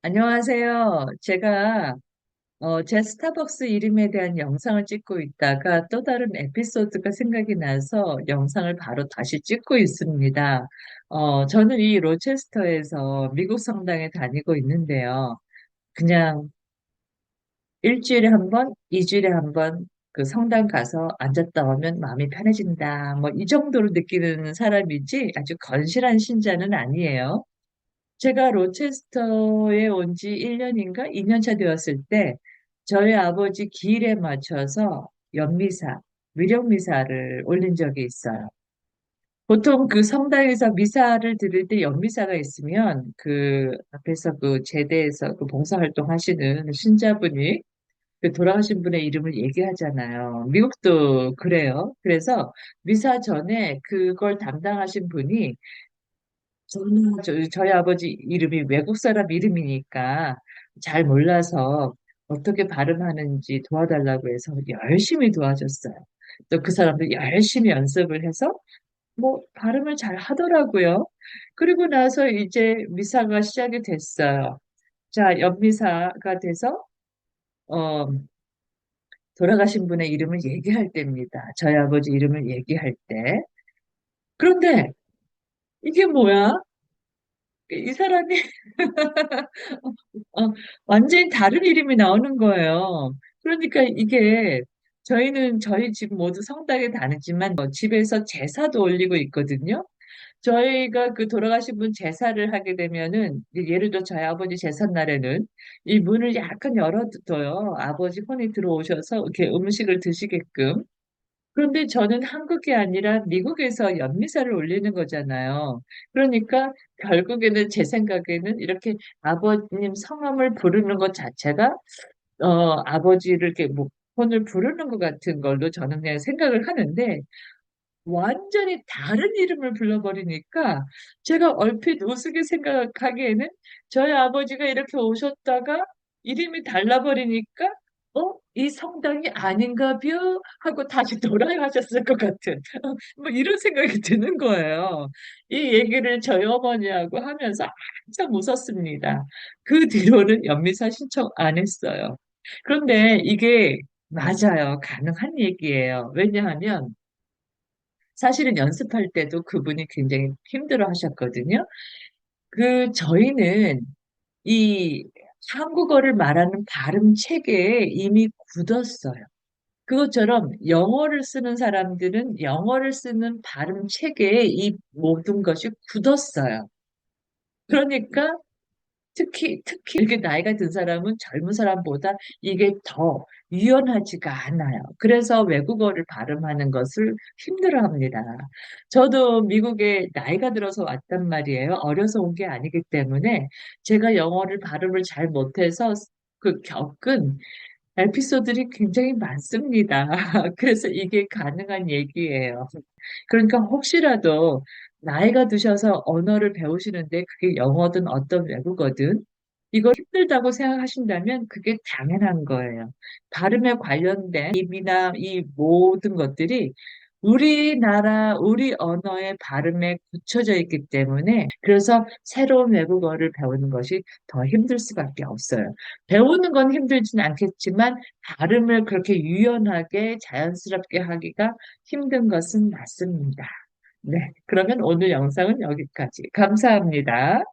안녕하세요. 제가 제 스타벅스 이름에 대한 영상을 찍고 있다가 또 다른 에피소드가 생각이 나서 영상을 바로 다시 찍고 있습니다. 저는 이 로체스터에서 미국 성당에 다니고 있는데요. 그냥 일주일에 한 번, 이주일에 한 번 그 성당 가서 앉았다 오면 마음이 편해진다. 뭐 이 정도로 느끼는 사람이지 아주 건실한 신자는 아니에요. 제가 로체스터에 온 지 1년인가 2년 차 되었을 때 저희 아버지 기일에 맞춰서 연미사, 위령미사를 올린 적이 있어요. 보통 그 성당에서 미사를 드릴 때 연미사가 있으면 그 앞에서 그 제대에서 그 봉사활동 하시는 신자분이 그 돌아가신 분의 이름을 얘기하잖아요. 미국도 그래요. 그래서 미사 전에 그걸 담당하신 분이 저희 아버지 이름이 외국 사람 이름이니까 잘 몰라서 어떻게 발음하는지 도와달라고 해서 열심히 도와줬어요. 또 그 사람도 열심히 연습을 해서 뭐 발음을 잘 하더라고요. 그리고 나서 이제 미사가 시작이 됐어요. 자, 연미사가 돼서 어, 돌아가신 분의 이름을 얘기할 때입니다. 저희 아버지 이름을 얘기할 때. 그런데 이게 뭐야? 이 사람이 어, 완전히 다른 이름이 나오는 거예요. 그러니까 이게 저희는 저희 집 모두 성당에 다니지만 집에서 제사도 올리고 있거든요. 저희가 그 돌아가신 분 제사를 하게 되면은 예를 들어 저희 아버지 제삿날에는 이 문을 약간 열어둬요. 아버지 혼이 들어오셔서 이렇게 음식을 드시게끔. 그런데 저는 한국이 아니라 미국에서 연미사를 올리는 거잖아요. 그러니까 결국에는 제 생각에는 이렇게 아버님 성함을 부르는 것 자체가 아버지를 이렇게 뭐 혼을 부르는 것 같은 걸로 저는 그냥 생각을 하는데 완전히 다른 이름을 불러버리니까 제가 얼핏 우스개 생각하기에는 저희 아버지가 이렇게 오셨다가 이름이 달라버리니까 이 성당이 아닌가벼 하고 다시 돌아가셨을 것 같은 뭐 이런 생각이 드는 거예요. 이 얘기를 저희 어머니하고 하면서 한참 웃었습니다. 그 뒤로는 연미사 신청 안 했어요. 그런데 이게 맞아요. 가능한 얘기예요. 왜냐하면 사실은 연습할 때도 그분이 굉장히 힘들어 하셨거든요. 저희는 이 한국어를 말하는 발음 체계에 이미 굳었어요. 그것처럼 영어를 쓰는 사람들은 영어를 쓰는 발음 체계에 이 모든 것이 굳었어요. 그러니까 특히 이렇게 나이가 든 사람은 젊은 사람보다 이게 더 유연하지가 않아요. 그래서 외국어를 발음하는 것을 힘들어합니다. 저도 미국에 나이가 들어서 왔단 말이에요. 어려서 온 게 아니기 때문에 제가 영어를 발음을 잘 못해서 그 겪은 에피소드들이 굉장히 많습니다. 그래서 이게 가능한 얘기예요. 그러니까 혹시라도 나이가 드셔서 언어를 배우시는데 그게 영어든 어떤 외국어든 이걸 힘들다고 생각하신다면 그게 당연한 거예요. 발음에 관련된 입이나 이 모든 것들이 우리 언어의 발음에 굳혀져 있기 때문에 그래서 새로운 외국어를 배우는 것이 더 힘들 수밖에 없어요. 배우는 건 힘들지는 않겠지만 발음을 그렇게 유연하게 자연스럽게 하기가 힘든 것은 맞습니다. 네, 그러면 오늘 영상은 여기까지. 감사합니다.